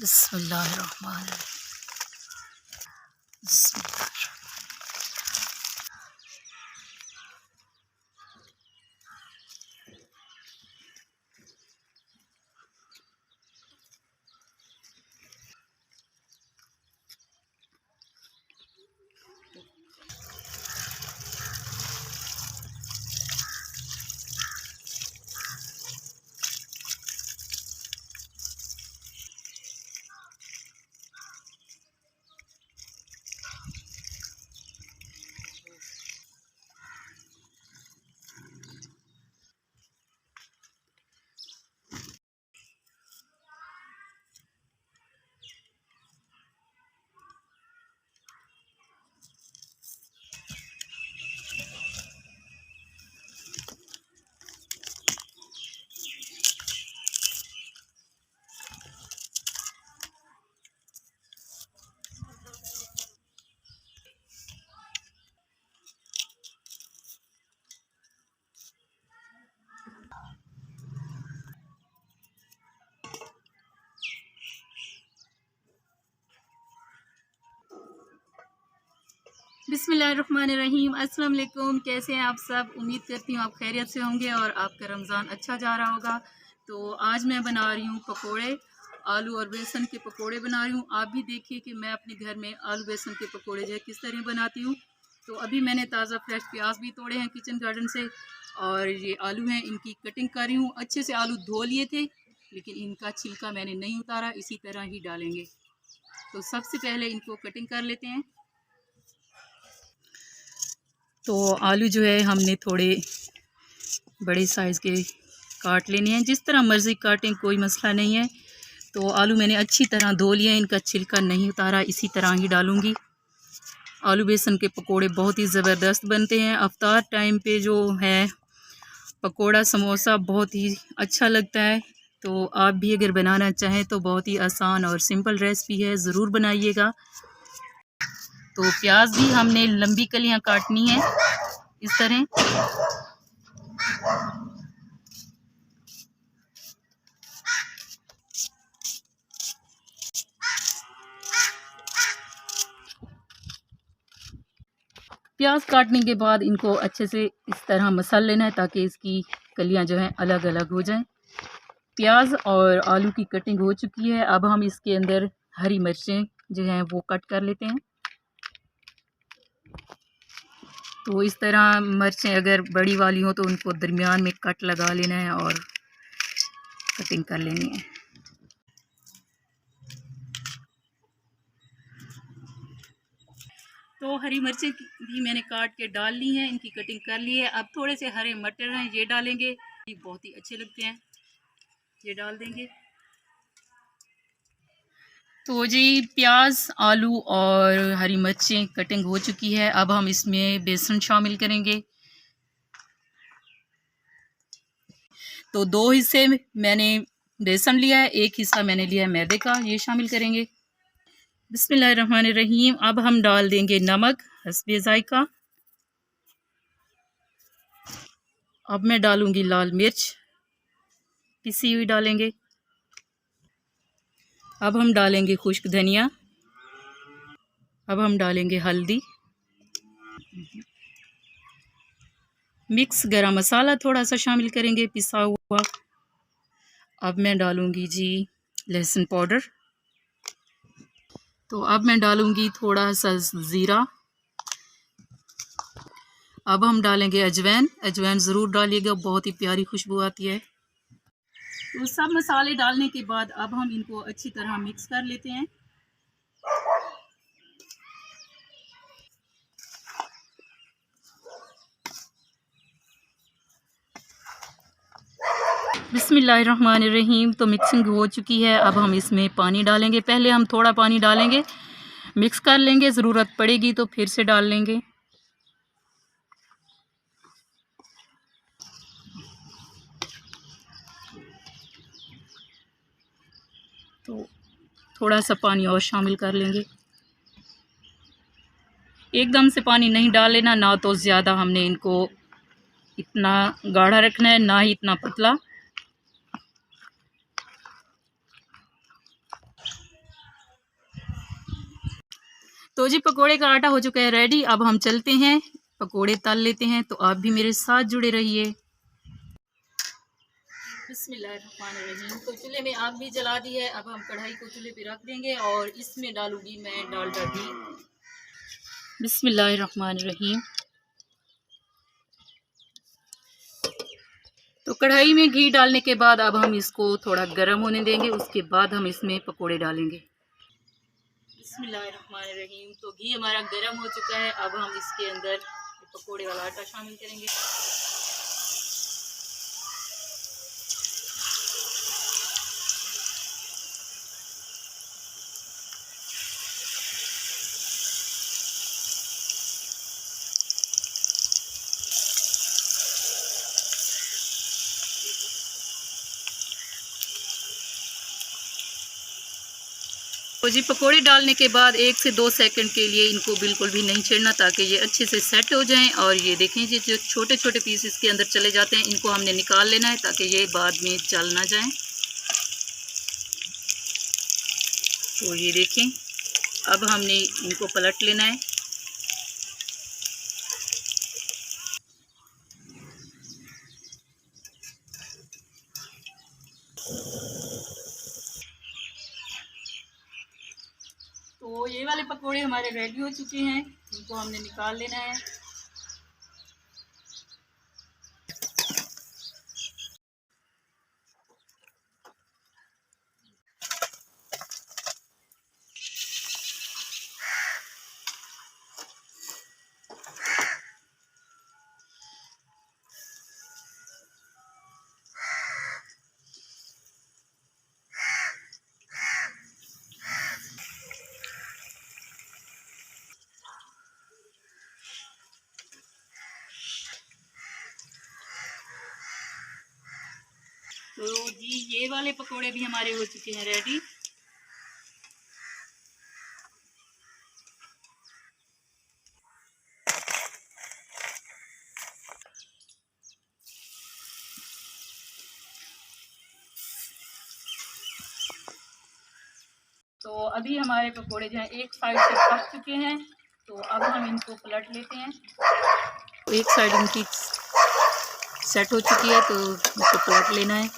बिस्मिल्लाहिर्रहमानिर्रहीम। बिस्मिल्लाहिर्रहमानिर्रहीम। अस्सलाम वालेकुम। कैसे हैं आप सब? उम्मीद करती हूँ आप खैरियत से होंगे और आपका रमज़ान अच्छा जा रहा होगा। तो आज मैं बना रही हूँ पकोड़े, आलू और बेसन के पकोड़े बना रही हूँ। आप भी देखिए कि मैं अपने घर में आलू बेसन के पकोड़े जो है किस तरह बनाती हूँ। तो अभी मैंने ताज़ा फ्रेश प्याज भी तोड़े हैं किचन गार्डन से, और ये आलू हैं, इनकी कटिंग कर रही हूँ। अच्छे से आलू धो लिए थे, लेकिन इनका छिलका मैंने नहीं उतारा, इसी तरह ही डालेंगे। तो सबसे पहले इनको कटिंग कर लेते हैं। तो आलू जो है हमने थोड़े बड़े साइज़ के काट लेने हैं, जिस तरह मर्ज़ी काटें, कोई मसला नहीं है। तो आलू मैंने अच्छी तरह धो लिए, इनका छिलका नहीं उतारा, इसी तरह ही डालूंगी। आलू बेसन के पकोड़े बहुत ही ज़बरदस्त बनते हैं। अफ्तार टाइम पे जो है पकोड़ा समोसा बहुत ही अच्छा लगता है। तो आप भी अगर बनाना चाहें तो बहुत ही आसान और सिंपल रेसिपी है, ज़रूर बनाइएगा। तो प्याज भी हमने लंबी कलियां काटनी है इस तरह। प्याज काटने के बाद इनको अच्छे से इस तरह मसल लेना है, ताकि इसकी कलियां जो हैं अलग अलग हो जाएं। प्याज और आलू की कटिंग हो चुकी है। अब हम इसके अंदर हरी मिर्चें जो हैं वो कट कर लेते हैं। तो इस तरह मिर्चें अगर बड़ी वाली हो तो उनको दरमियान में कट लगा लेना है और कटिंग कर लेनी है। तो हरी मिर्चें भी मैंने काट के डाल ली हैं, इनकी कटिंग कर ली है। अब थोड़े से हरे मटर हैं, ये डालेंगे, ये बहुत ही अच्छे लगते हैं, ये डाल देंगे। तो जी प्याज, आलू और हरी मिर्चें कटिंग हो चुकी है। अब हम इसमें बेसन शामिल करेंगे। तो दो हिस्से मैंने बेसन लिया है, एक हिस्सा मैंने लिया है मैदे का, ये शामिल करेंगे। बिस्मिल्लाहिर्रहमानिर्रहीम। अब हम डाल देंगे नमक हस्बे ज़ायका। अब मैं डालूंगी लाल मिर्च पिसी हुई डालेंगे। अब हम डालेंगे खुश्क धनिया। अब हम डालेंगे हल्दी, मिक्स गरम मसाला थोड़ा सा शामिल करेंगे पिसा हुआ। अब मैं डालूंगी जी लहसुन पाउडर। तो अब मैं डालूंगी थोड़ा सा ज़ीरा। अब हम डालेंगे अजवाइन। अजवाइन ज़रूर डालिएगा, बहुत ही प्यारी खुशबू आती है। तो सब मसाले डालने के बाद अब हम इनको अच्छी तरह मिक्स कर लेते हैं। बिस्मिल्लाहिर्रहमानिर्रहीम। तो मिक्सिंग हो चुकी है। अब हम इसमें पानी डालेंगे। पहले हम थोड़ा पानी डालेंगे, मिक्स कर लेंगे, ज़रूरत पड़ेगी तो फिर से डाल लेंगे। तो थोड़ा सा पानी और शामिल कर लेंगे। एकदम से पानी नहीं डाल लेना, ना तो ज़्यादा हमने इनको इतना गाढ़ा रखना है, ना ही इतना पतला। तो जी पकोड़े का आटा हो चुका है रेडी। अब हम चलते हैं पकोड़े तल लेते हैं, तो आप भी मेरे साथ जुड़े रहिए। बिस्मिल्लाहिर्रहमानिर्रहीम। तो चूल्हे में आग भी जला दी है। अब हम कढ़ाई को चूल्हे पे रख देंगे और इसमें डालूंगी मैं डालडा घी। बिस्मिल्लाहिर्रहमानिर्रहीम। तो कढ़ाई में घी डालने के बाद अब हम इसको थोड़ा गर्म होने देंगे, उसके बाद हम इसमें पकोड़े डालेंगे। बिस्मिल्लाहिर्रहमानिर्रहीम। तो घी हमारा गर्म हो चुका है। अब हम इसके अंदर पकोड़े वाला आटा शामिल करेंगे। तो जी पकोड़े डालने के बाद 1 से 2 सेकंड के लिए इनको बिल्कुल भी नहीं छेड़ना, ताकि ये अच्छे से सेट हो जाएं। और ये देखें जी, जो छोटे छोटे पीस इसके अंदर चले जाते हैं, इनको हमने निकाल लेना है ताकि ये बाद में जल ना जाएं। तो ये देखें, अब हमने इनको पलट लेना है। तो ये वाले पकोड़े हमारे रेडी हो चुके हैं, इनको हमने निकाल लेना है। तो जी ये वाले पकोड़े भी हमारे हो चुके हैं रेडी। तो अभी हमारे पकोड़े जो हैं एक साइड से पक चुके हैं, तो अब हम इनको पलट लेते हैं। तो एक साइड इनकी सेट हो चुकी है, तो इसको पलट लेना है।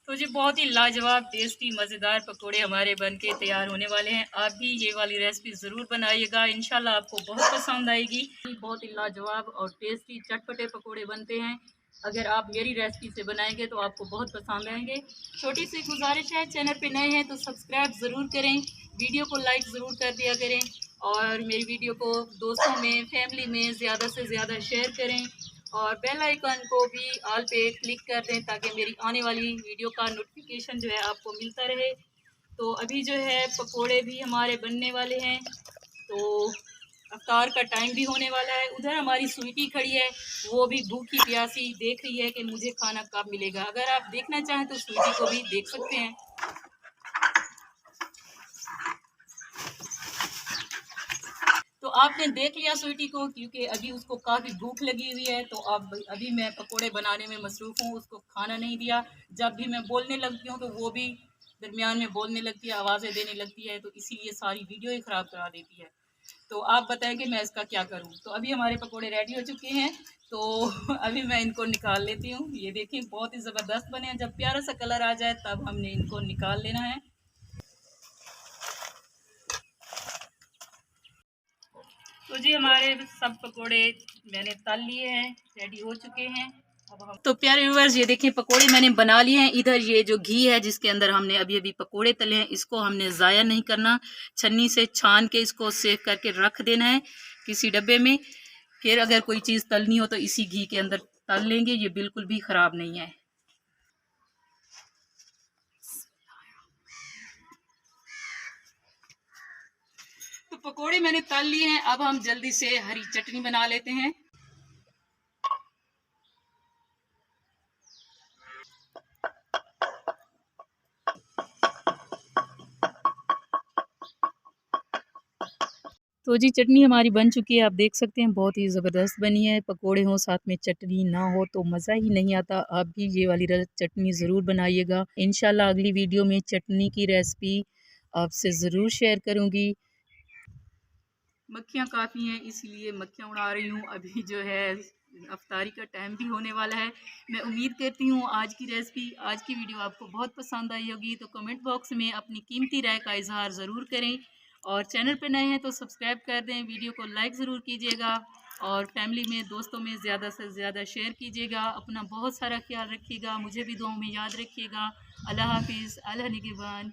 तो जी बहुत ही लाजवाब टेस्टी मज़ेदार पकोड़े हमारे बनके तैयार होने वाले हैं। आप भी ये वाली रेसिपी ज़रूर बनाइएगा, इंशाल्लाह आपको बहुत पसंद आएगी। बहुत ही लाजवाब और टेस्टी चटपटे पकोड़े बनते हैं। अगर आप मेरी रेसिपी से बनाएंगे तो आपको बहुत पसंद आएंगे। छोटी सी गुजारिश है, चैनल पे नए हैं तो सब्सक्राइब ज़रूर करें, वीडियो को लाइक ज़रूर कर दिया करें और मेरी वीडियो को दोस्तों में, फैमिली में ज़्यादा से ज़्यादा शेयर करें और बेल आइकन को भी ऑल पे क्लिक कर दें ताकि मेरी आने वाली वीडियो का नोटिफिकेशन जो है आपको मिलता रहे। तो अभी जो है पकोड़े भी हमारे बनने वाले हैं, तो अफ्तार का टाइम भी होने वाला है। उधर हमारी स्वीटी खड़ी है, वो भी भूखी प्यासी देख रही है कि मुझे खाना कब मिलेगा। अगर आप देखना चाहें तो स्वीटी को भी देख सकते हैं। तो आपने देख लिया स्वीटी को, क्योंकि अभी उसको काफ़ी भूख लगी हुई है। तो अब अभी मैं पकोड़े बनाने में मसरूफ़ हूँ, उसको खाना नहीं दिया। जब भी मैं बोलने लगती हूँ तो वो भी दरमियान में बोलने लगती है, आवाज़ें देने लगती है, तो इसीलिए सारी वीडियो ही ख़राब करा देती है। तो आप बताएं कि मैं इसका क्या करूं। तो अभी हमारे पकोड़े रेडी हो चुके हैं, तो अभी मैं इनको निकाल लेती हूँ। ये देखिए बहुत ही ज़बरदस्त बने हैं। जब प्यारा सा कलर आ जाए तब हमने इनको निकाल लेना है। तो जी हमारे सब पकोड़े मैंने तल लिए हैं, रेडी हो चुके हैं। अब हम तो प्यारे व्यूअर्स, ये देखें पकोड़े मैंने बना लिए हैं। इधर ये जो घी है जिसके अंदर हमने अभी अभी पकोड़े तले हैं, इसको हमने ज़ाया नहीं करना, छन्नी से छान के इसको सेव करके रख देना है किसी डब्बे में। फिर अगर कोई चीज़ तलनी हो तो इसी घी के अंदर तल लेंगे, ये बिल्कुल भी ख़राब नहीं है। तो पकोड़े मैंने तल लिए हैं, अब हम जल्दी से हरी चटनी बना लेते हैं। तो जी चटनी हमारी बन चुकी है, आप देख सकते हैं बहुत ही ज़बरदस्त बनी है। पकोड़े हों साथ में चटनी ना हो तो मज़ा ही नहीं आता। आप भी ये वाली चटनी ज़रूर बनाइएगा। इंशाल्लाह अगली वीडियो में चटनी की रेसिपी आपसे ज़रूर शेयर करूँगी। मक्खियाँ काफ़ी हैं इसलिए मक्खियाँ उड़ा रही हूँ। अभी जो है अफ्तारी का टाइम भी होने वाला है। मैं उम्मीद करती हूँ आज की रेसिपी, आज की वीडियो आपको बहुत पसंद आई होगी। तो कमेंट बॉक्स में अपनी कीमती राय का इजहार ज़रूर करें और चैनल पर नए हैं तो सब्सक्राइब कर दें, वीडियो को लाइक ज़रूर कीजिएगा और फैमिली में, दोस्तों में ज़्यादा से ज़्यादा शेयर कीजिएगा। अपना बहुत सारा ख्याल रखिएगा, मुझे भी दुआओं में याद रखिएगा। अल्लाह हाफिज़, अल्लाह निगहबान।